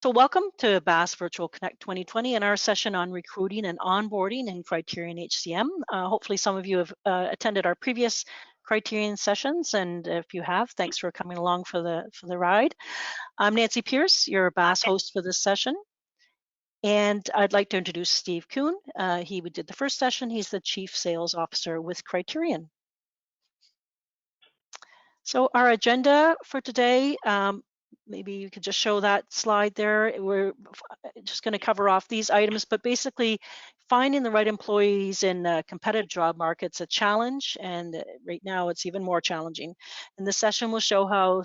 So welcome to BAASS Virtual Connect 2020 and our session on recruiting and onboarding in Criterion HCM. Hopefully some of you have attended our previous Criterion sessions, and if you have, thanks for coming along for the ride. I'm Nancy Pierce, your BAASS host for this session. And I'd like to introduce Steve Kuhn. He did the first session. He's the Chief Sales Officer with Criterion. So our agenda for today, maybe you could just show that slide there. We're just going to cover off these items, but basically finding the right employees in a competitive job market's a challenge, and right now it's even more challenging. And this session will show how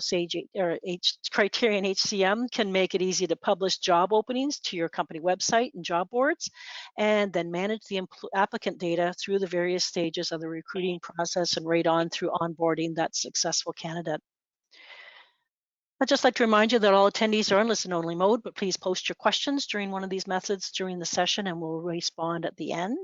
Criterion HCM can make it easy to publish job openings to your company website and job boards, and then manage the applicant data through the various stages of the recruiting process and right on through onboarding that successful candidate. I'd just like to remind you that all attendees are in listen-only mode, but please post your questions during one of these methods during the session and we'll respond at the end.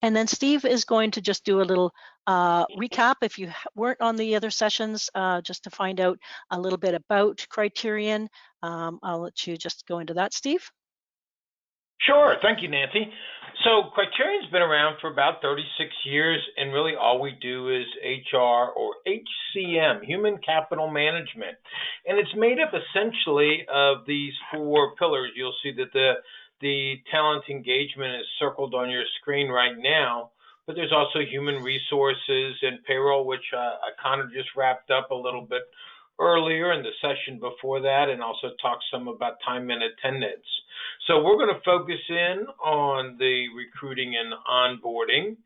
And then Steve is going to just do a little recap if you weren't on the other sessions, just to find out a little bit about Criterion. I'll let you just go into that, Steve. Sure, thank you, Nancy. So Criterion's been around for about 36 years, and really all we do is HR or HCM, Human Capital Management. And it's made up essentially of these four pillars. You'll see that the talent engagement is circled on your screen right now, but there's also human resources and payroll, which I kind of just wrapped up a little bit earlier in the session before that, and also talked some about time and attendance. So we're going to focus in on the recruiting and onboarding,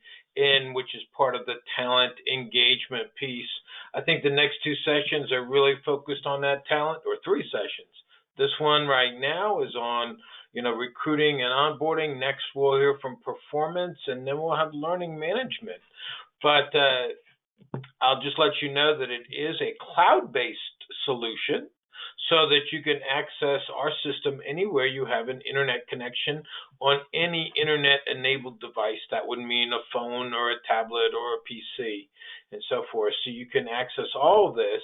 which is part of the talent engagement piece. I think the next two sessions are really focused on that talent, or three sessions. This one right now is on recruiting and onboarding. Next we'll hear from performance, and then we'll have learning management. But I'll just let you know that it is a cloud-based solution, so that you can access our system anywhere you have an internet connection on any internet-enabled device. That would mean a phone or a tablet or a PC and so forth. So you can access all of this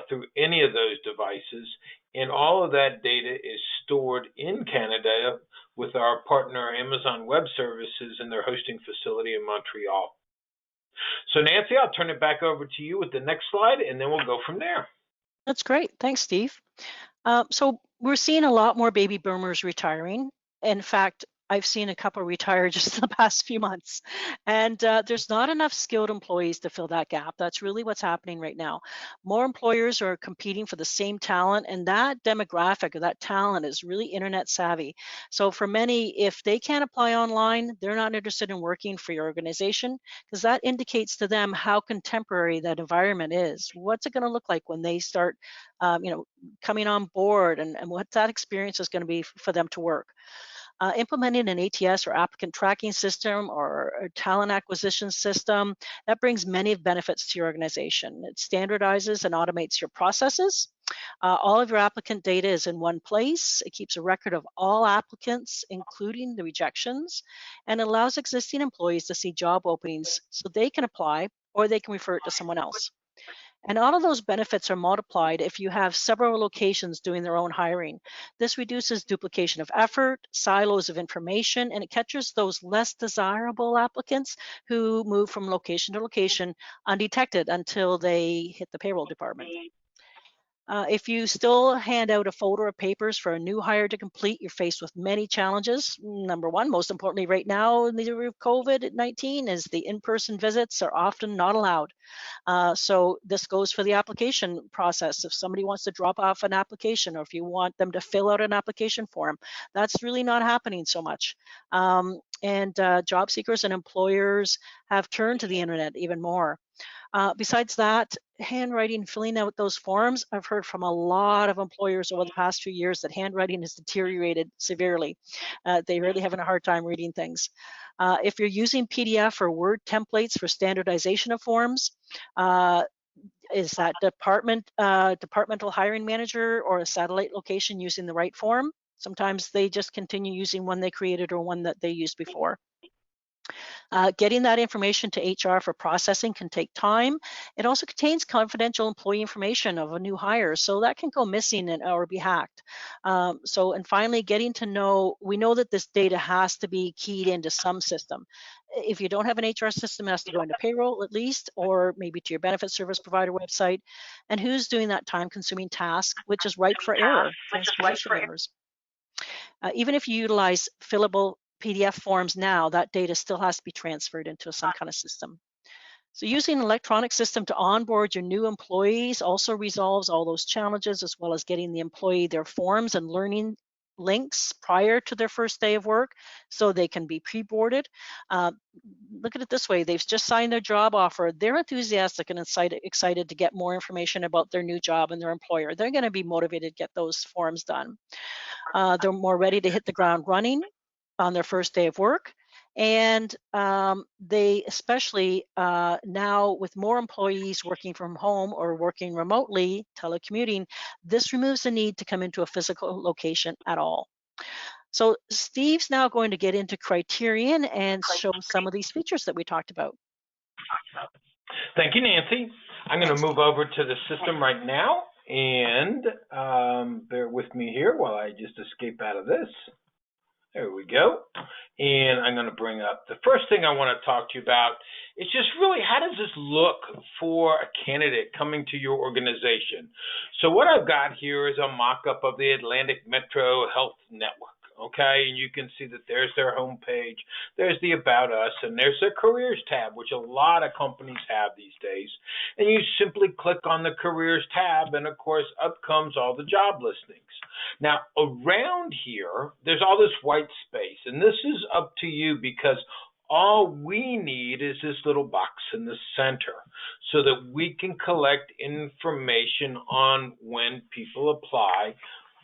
through any of those devices, and all of that data is stored in Canada with our partner Amazon Web Services in their hosting facility in Montreal. So Nancy, I'll turn it back over to you with the next slide, and then we'll go from there. That's great. Thanks, Steve. So we're seeing a lot more baby boomers retiring. In fact, I've seen a couple retire just in the past few months, and there's not enough skilled employees to fill that gap. That's really what's happening right now. More employers are competing for the same talent, and that demographic of that talent is really internet savvy. So for many, if they can't apply online, they're not interested in working for your organization, because that indicates to them how contemporary that environment is. What's it going to look like when they start coming on board, and what that experience is going to be for them to work. Implementing an ATS or applicant tracking system or a talent acquisition system, that brings many benefits to your organization. It standardizes and automates your processes. All of your applicant data is in one place. It keeps a record of all applicants, including the rejections, and allows existing employees to see job openings so they can apply or they can refer it to someone else. And all of those benefits are multiplied if you have several locations doing their own hiring. This reduces duplication of effort, silos of information, and it catches those less desirable applicants who move from location to location undetected until they hit the payroll department. If you still hand out a folder of papers for a new hire to complete, you're faced with many challenges. Number one, most importantly right now in the era of COVID-19, is the in-person visits are often not allowed. So this goes for the application process. If somebody wants to drop off an application, or if you want them to fill out an application form, that's really not happening so much. And job seekers and employers have turned to the internet even more. Besides that, handwriting, filling out those forms, I've heard from a lot of employers over the past few years that handwriting has deteriorated severely. They're really having a hard time reading things. If you're using PDF or Word templates for standardization of forms, is that departmental hiring manager or a satellite location using the right form? Sometimes they just continue using one they created or one that they used before. Getting that information to HR for processing can take time. It also contains confidential employee information of a new hire, so that can go missing or be hacked. And finally, getting to know, we know that this data has to be keyed into some system. If you don't have an HR system, it has to go into payroll at least, or maybe to your benefit service provider website. And who's doing that time-consuming task, which is ripe for error, transposition errors. Even if you utilize fillable PDF forms now, that data still has to be transferred into some kind of system. So using an electronic system to onboard your new employees also resolves all those challenges, as well as getting the employee their forms and learning links prior to their first day of work so they can be pre-boarded. Look at it this way, they've just signed their job offer. They're enthusiastic and excited to get more information about their new job and their employer. They're going to be motivated to get those forms done. They're more ready to hit the ground running on their first day of work. And they especially now, with more employees working from home or working remotely, telecommuting, this removes the need to come into a physical location at all. So Steve's now going to get into Criterion and show some of these features that we talked about. Thank you, Nancy. I'm going to move over to the system right now, and bear with me here while I just escape out of this. There we go. And I'm going to bring up the first thing I want to talk to you about. It's just really, how does this look for a candidate coming to your organization? So what I've got here is a mock-up of the Atlantic Metro Health Network. Okay, and you can see that there's their homepage, there's the About Us, and there's their Careers tab, which a lot of companies have these days. And you simply click on the Careers tab, and of course, up comes all the job listings. Now, around here, there's all this white space, and this is up to you because all we need is this little box in the center so that we can collect information on when people apply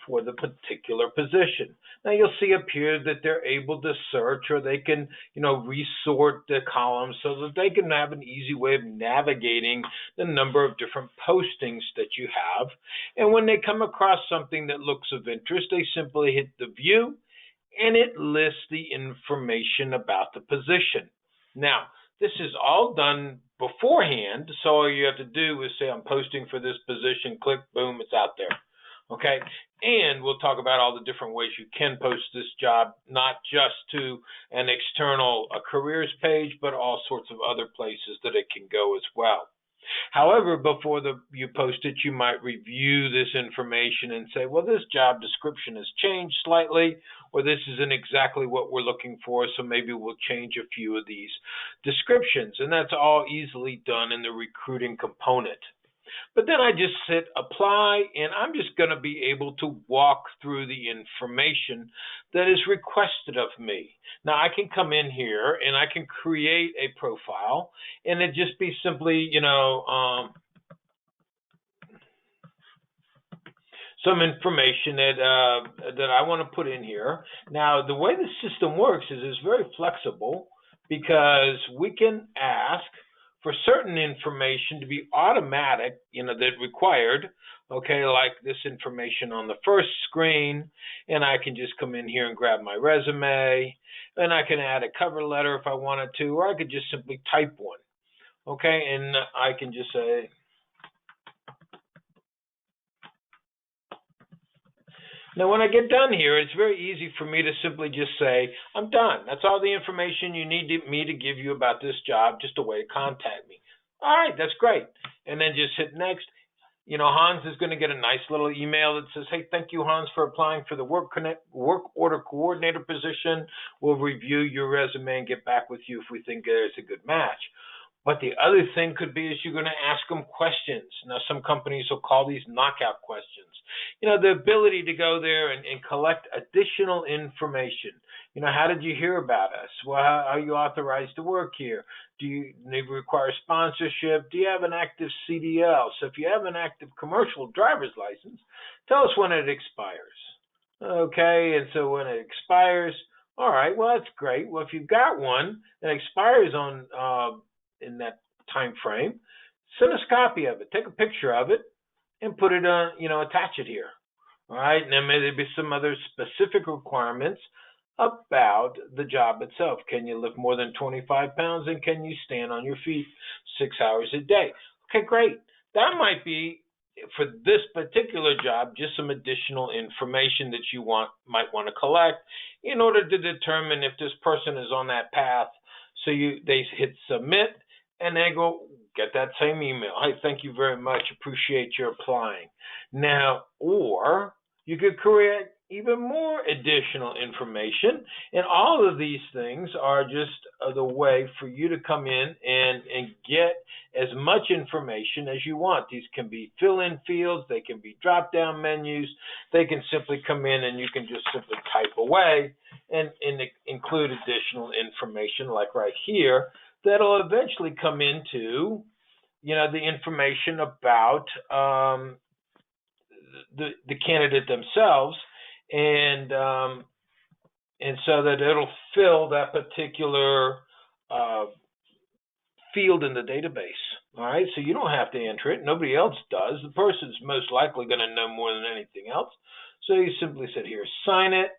for the particular position. Now you'll see up here that they're able to search, or they can, resort the columns so that they can have an easy way of navigating the number of different postings that you have. And when they come across something that looks of interest, they simply hit the view, and it lists the information about the position. Now, this is all done beforehand, so all you have to do is say, I'm posting for this position, click, boom, it's out there. Okay, and we'll talk about all the different ways you can post this job, not just to an external careers page, but all sorts of other places that it can go as well. However, before you post it, you might review this information and say, well, this job description has changed slightly, or this isn't exactly what we're looking for, so maybe we'll change a few of these descriptions. And that's all easily done in the recruiting component. But then I just hit apply, and I'm just going to be able to walk through the information that is requested of me. Now I can come in here and I can create a profile, and it just be simply, some information that I want to put in here. Now the way the system works is it's very flexible, because we can ask for certain information to be automatic, that required, okay, like this information on the first screen, and I can just come in here and grab my resume, and I can add a cover letter if I wanted to, or I could just simply type one, okay, and I can just say, now, when I get done here, it's very easy for me to simply just say, I'm done. That's all the information you need me to give you about this job, just a way to contact me. All right, that's great. And then just hit next. Hans is going to get a nice little email that says, hey, thank you, Hans, for applying for the work order coordinator position. We'll review your resume and get back with you if we think there's a good match. But the other thing could be is you're going to ask them questions. Now, some companies will call these knockout questions. The ability to go there and collect additional information. How did you hear about us? Well, how are you authorized to work here? Do you require sponsorship? Do you have an active CDL? So if you have an active commercial driver's license, tell us when it expires. Okay, and so when it expires, all right, well, that's great. Well, if you've got one that expires in that time frame, send us a copy of it. Take a picture of it and put it on, attach it here. All right, and then maybe there be some other specific requirements. about the job itself. Can you lift more than 25 pounds, and can you stand on your feet 6 hours a day? Okay, great. That might be for this particular job just some additional information that you might want to collect in order to determine if this person is on that path. So they hit submit, and they go get that same email. Hey, thank you very much. Appreciate your applying. Now, or you could create even more additional information. And all of these things are just the way for you to come in and get as much information as you want. These can be fill-in fields. They can be drop-down menus. They can simply come in and you can just simply type away and include additional information like right here that'll eventually come into the information about the candidate themselves, and so that it'll fill that particular field in the database. All right, so you don't have to enter it. Nobody else does. The person's most likely going to know more than anything else. So you simply sit here, sign it,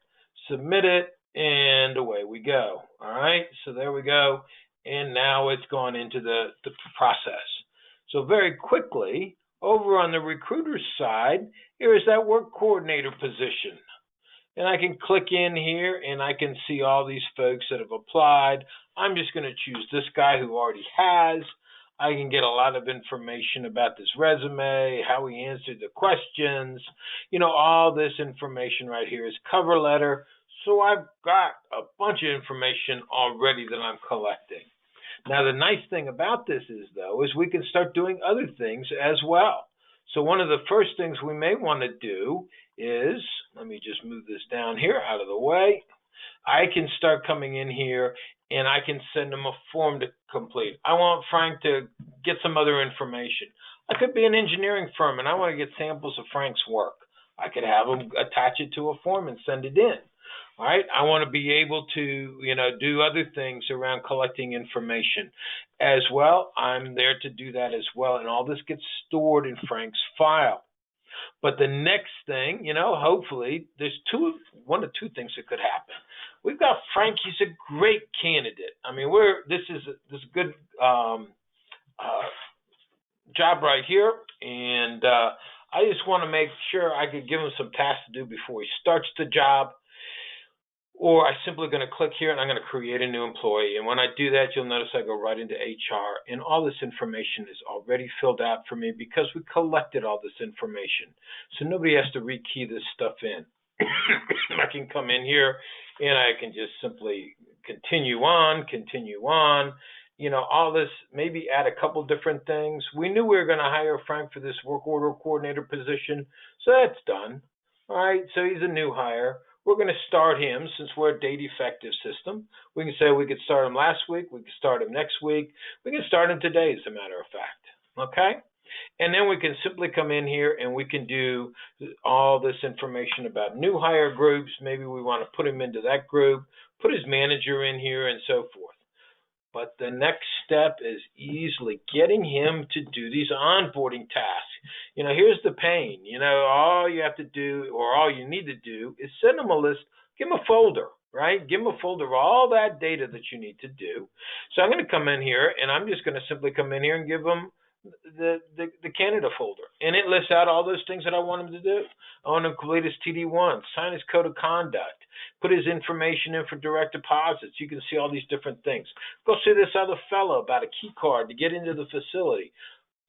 submit it, and away we go. All right, so there we go. And now it's gone into the process. So very quickly, over on the recruiter's side, here is that work coordinator position. And I can click in here and I can see all these folks that have applied. I'm just going to choose this guy who already has. I can get a lot of information about this resume, how he answered the questions. All this information right here is cover letter. So I've got a bunch of information already that I'm collecting. Now, the nice thing about this is we can start doing other things as well. So one of the first things we may want to do is, let me just move this down here out of the way. I can start coming in here and I can send them a form to complete. I want Frank to get some other information. I could be an engineering firm and I want to get samples of Frank's work. I could have him attach it to a form and send it in. All right, I want to be able to, do other things around collecting information as well. I'm there to do that as well, and all this gets stored in Frank's file. But the next thing, hopefully, there's one of two things that could happen. We've got Frank. He's a great candidate. I mean, this is a good job right here, and I just want to make sure I could give him some tasks to do before he starts the job. Or I'm simply going to click here and I'm going to create a new employee. And when I do that, you'll notice I go right into HR. And all this information is already filled out for me because we collected all this information. So nobody has to rekey this stuff in. I can come in here and I can just simply continue on. All this, maybe add a couple different things. We knew we were going to hire Frank for this work order coordinator position. So that's done. All right, so he's a new hire. We're going to start him since we're a date effective system. We can say we could start him last week. We could start him next week. We can start him today, as a matter of fact. Okay? And then we can simply come in here and we can do all this information about new hire groups. Maybe we want to put him into that group, put his manager in here, and so forth. But the next step is easily getting him to do these onboarding tasks. Here's the pain. All you have to do, or all you need to do, is send him a list, give him a folder, right? Give him a folder of all that data that you need to do. So I'm going to come in here, and I'm just going to simply come in here and give him the candidate folder. And it lists out all those things that I want him to do. I want him to complete his TD1, sign his code of conduct, put his information in for direct deposits. You can see all these different things. Go see this other fellow about a key card to get into the facility.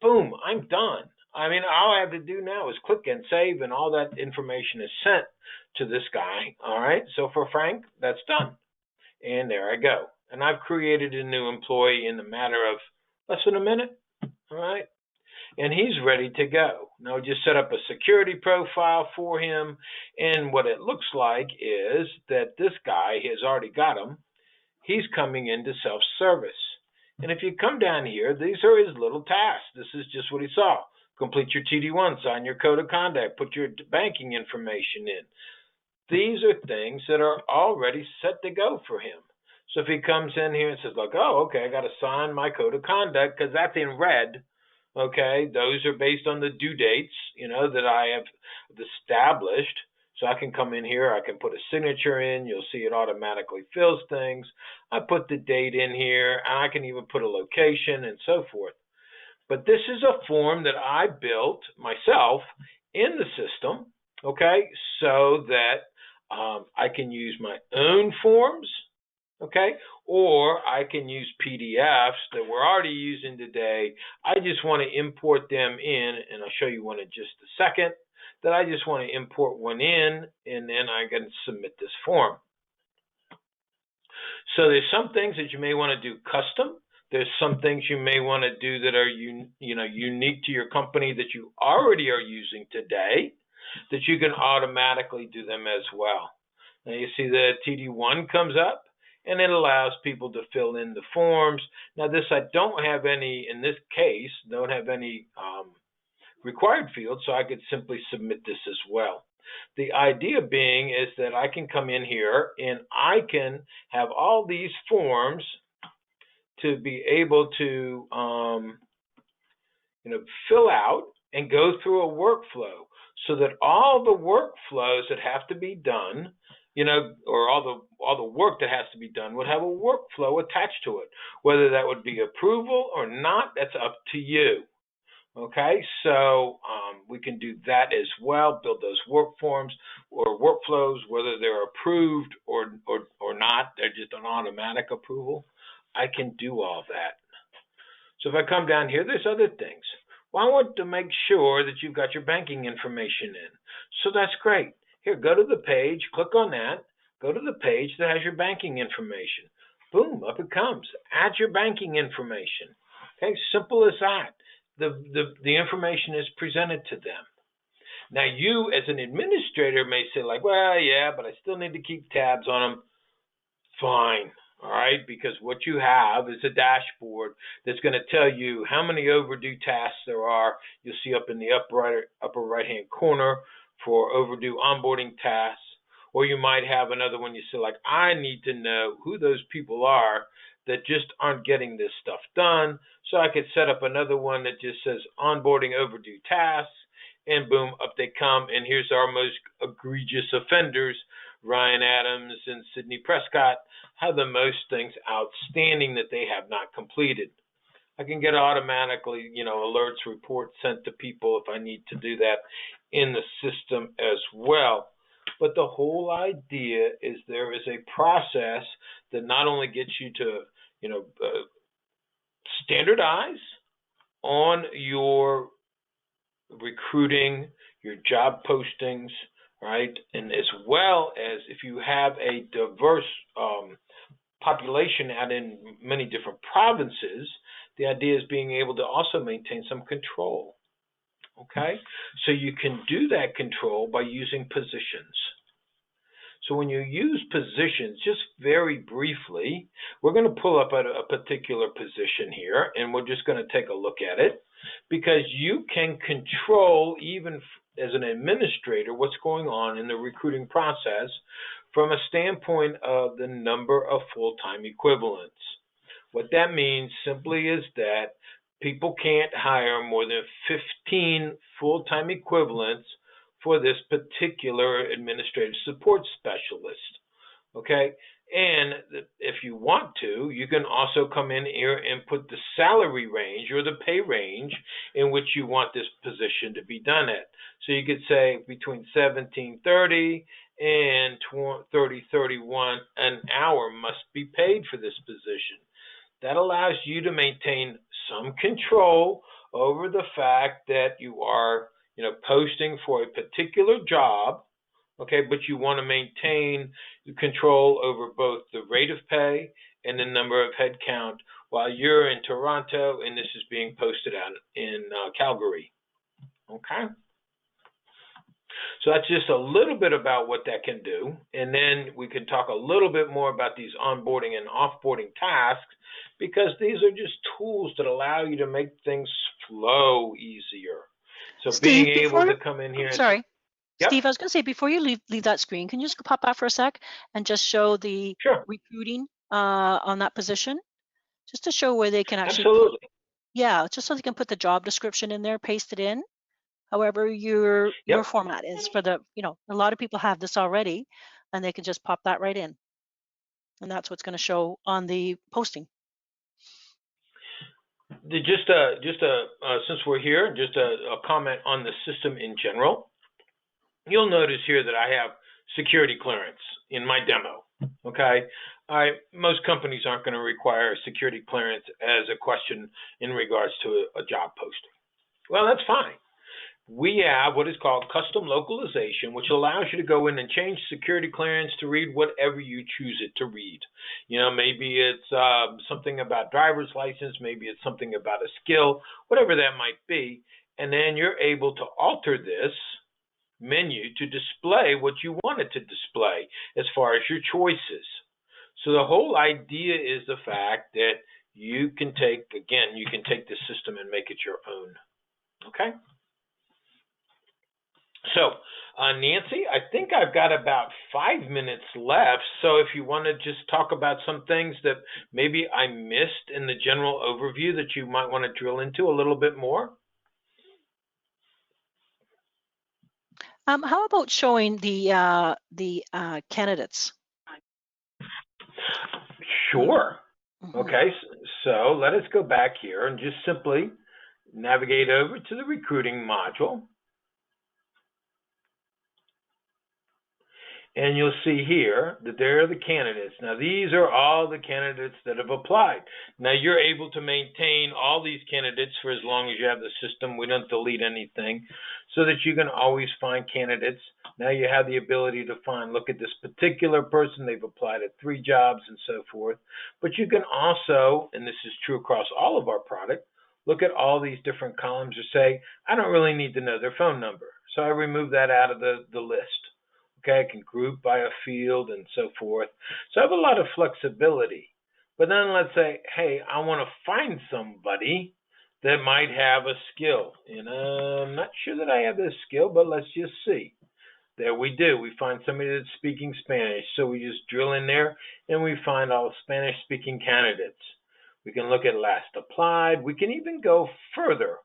Boom, I'm done. I mean, all I have to do now is click and save, and all that information is sent to this guy. All right, so for Frank, that's done. And there I go. And I've created a new employee in the matter of less than a minute. All right, and he's ready to go. Now just set up a security profile for him, and what it looks like is that this guy has already got him. He's coming into self-service. And if you come down here, these are his little tasks. This is just what he saw. Complete your TD1, sign your code of conduct, put your banking information in. These are things that are already set to go for him. So if he comes in here and says, like, oh, okay, I got to sign my code of conduct because that's in red. Okay, those are based on the due dates, that I have established. So I can come in here, I can put a signature in, you'll see it automatically fills things. I put the date in here, and I can even put a location and so forth. But this is a form that I built myself in the system, okay, so that I can use my own forms, okay, or I can use PDFs that we're already using today. I just want to import them in, and I'll show you one in just a second, that I just want to import one in, and then I can submit this form. So there's some things that you may want to do custom. There's some things you may want to do that are unique to your company that you already are using today, that you can automatically do them as well. Now you see the TD1 comes up, and it allows people to fill in the forms. Now this I don't have any, in this case, don't have any required fields, so I could simply submit this as well. The idea being is that I can come in here and I can have all these forms to be able to fill out and go through a workflow, so that all the workflows that have to be done, or all the work that has to be done would have a workflow attached to it. Whether that would be approval or not, that's up to you. Okay, so we can do that as well, build those work forms or workflows, whether they're approved or not, they're just an automatic approval. I can do all that. So if I come down here, there's other things. Well, I want to make sure that you've got your banking information in. So that's great. Here, go to the page, click on that, go to the page that has your banking information. Boom, up it comes. Add your banking information. Okay, simple as that. The information is presented to them. Now you as an administrator may say like, well, yeah, but I still need to keep tabs on them. Fine. All right, because what you have is a dashboard that's going to tell you how many overdue tasks there are. You'll see up in the upper right-hand corner for overdue onboarding tasks. Or you might have another one you say like, I need to know who those people are that just aren't getting this stuff done. So I could set up another one that just says onboarding overdue tasks, and boom, up they come. And here's our most egregious offenders. Ryan Adams and Sydney Prescott have the most things outstanding that they have not completed. I can get automatically, alerts, reports sent to people if I need to do that in the system as well. But the whole idea is there is a process that not only gets you to, standardize on your recruiting, your job postings, right? And as well as if you have a diverse population out in many different provinces, the idea is being able to also maintain some control. Okay? So you can do that control by using positions. So when you use positions, just very briefly, we're going to pull up a particular position here, and we're just going to take a look at it, because you can control, even as an administrator, what's going on in the recruiting process from a standpoint of the number of full-time equivalents. What that means simply is that people can't hire more than 15 full-time equivalents for this particular administrative support specialist. Okay, and if you want to, you can also come in here and put the salary range or the pay range in which you want this position to be done at. So you could say between $17.30 and $30.31 an hour must be paid for this position. That allows you to maintain some control over the fact that you are, posting for a particular job, okay, but you want to maintain control over both the rate of pay and the number of headcount while you're in Toronto and this is being posted out in Calgary. Okay. So that's just a little bit about what that can do. And then we can talk a little bit more about these onboarding and offboarding tasks, because these are just tools that allow you to make things flow easier. So Steve, being able to come in here. Sorry. Yep. Steve, I was going to say, before you leave that screen, can you just pop back for a sec and just show the recruiting on that position, just to show where they can actually Absolutely. just so they can put the job description in there, paste it in. however your Yep. format is for the, a lot of people have this already, and they can just pop that right in. And that's what's going to show on the posting. Since we're here, just a comment on the system in general. You'll notice here that I have security clearance in my demo. Okay, most companies aren't going to require security clearance as a question in regards to a job posting. Well, that's fine. We have what is called custom localization, which allows you to go in and change security clearance to read whatever you choose it to read. Maybe it's something about driver's license, maybe it's something about a skill, whatever that might be. And then you're able to alter this menu to display what you want it to display as far as your choices. So the whole idea is the fact that you can take the system and make it your own. Okay? So, Nancy, I think I've got about 5 minutes left. So if you want to just talk about some things that maybe I missed in the general overview that you might want to drill into a little bit more. How about showing the candidates? Sure. Mm-hmm. Okay, so let us go back here and just simply navigate over to the recruiting module. And you'll see here that there are the candidates. Now, these are all the candidates that have applied. Now, you're able to maintain all these candidates for as long as you have the system. We don't delete anything, so that you can always find candidates. Now you have the ability to look at this particular person. They've applied at 3 jobs and so forth. But you can also, and this is true across all of our product, look at all these different columns or say, I don't really need to know their phone number. So I remove that out of the list. Okay, I can group by a field and so forth. So I have a lot of flexibility. But then let's say, hey, I want to find somebody that might have a skill. I'm not sure that I have this skill, but let's just see. There we do. We find somebody that's speaking Spanish. So we just drill in there and we find all Spanish-speaking candidates. We can look at last applied. We can even go further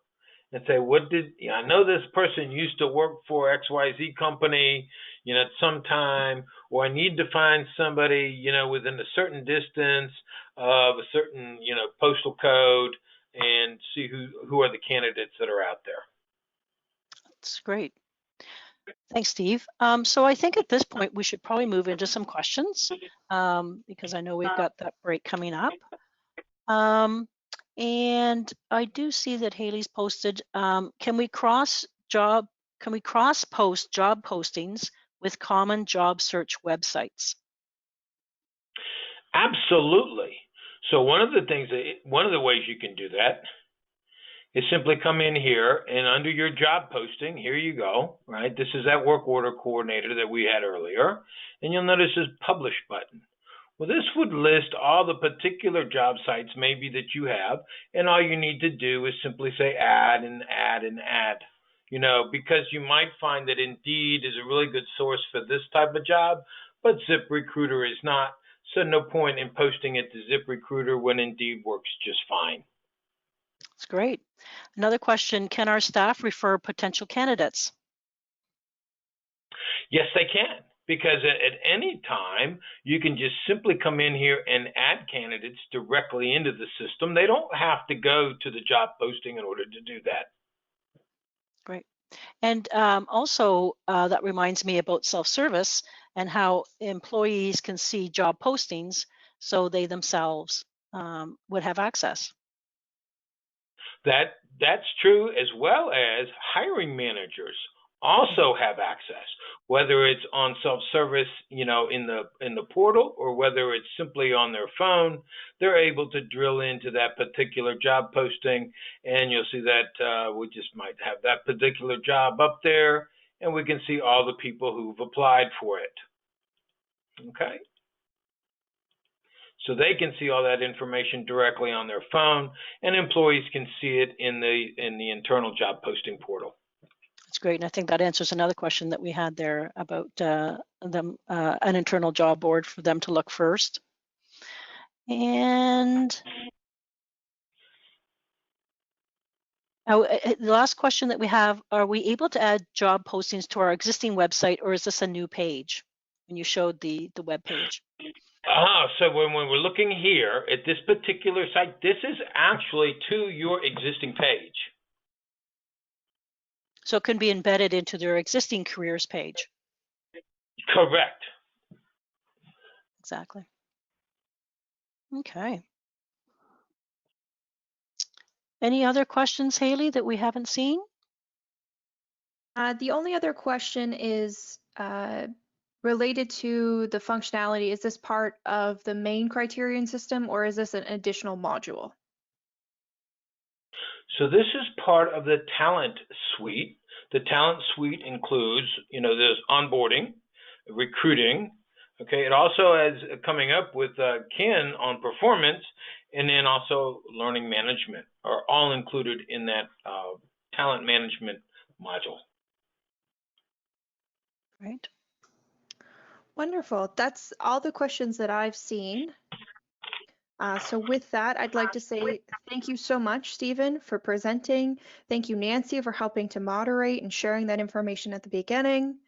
and say, I know this person used to work for XYZ company, at some time, or I need to find somebody, within a certain distance of a certain, postal code, and see who are the candidates that are out there. That's great. Thanks, Steve. So I think at this point, we should probably move into some questions because I know we've got that break coming up. And I do see that Haley's posted, can we cross post job postings with common job search websites? Absolutely. So one of the ways you can do that is simply come in here and under your job posting, here you go, right? This is that work order coordinator that we had earlier. And you'll notice this publish button. Well, this would list all the particular job sites maybe that you have, and all you need to do is simply say add and add and add. Because you might find that Indeed is a really good source for this type of job, but ZipRecruiter is not. So no point in posting it to ZipRecruiter when Indeed works just fine. That's great. Another question, can our staff refer potential candidates? Yes, they can. Because at any time, you can just simply come in here and add candidates directly into the system. They don't have to go to the job posting in order to do that. Great. And also, that reminds me about self-service and how employees can see job postings so they themselves would have access. That's true, as well as hiring managers also have access, whether it's on self-service, in the portal, or whether it's simply on their phone. They're able to drill into that particular job posting, and you'll see that we just might have that particular job up there, and we can see all the people who've applied for it. Okay. So they can see all that information directly on their phone, and employees can see it in the internal job posting portal. That's great, and I think that answers another question that we had there about an internal job board for them to look first. And Now, the last question that we have, are we able to add job postings to our existing website, or is this a new page when you showed the web page? So when we're looking here at this particular site, this is actually to your existing page. So it can be embedded into their existing careers page. Correct. Exactly. Okay. Any other questions, Haley, that we haven't seen? The only other question is related to the functionality. Is this part of the main Criterion system, or is this an additional module? So this is part of the talent suite. The talent suite includes, there's onboarding, recruiting. Okay, it also has coming up with Ken on performance, and then also learning management are all included in that talent management module. Right. Wonderful. That's all the questions that I've seen. So with that, I'd like to say thank you so much, Stephen, for presenting. Thank you, Nancy, for helping to moderate and sharing that information at the beginning.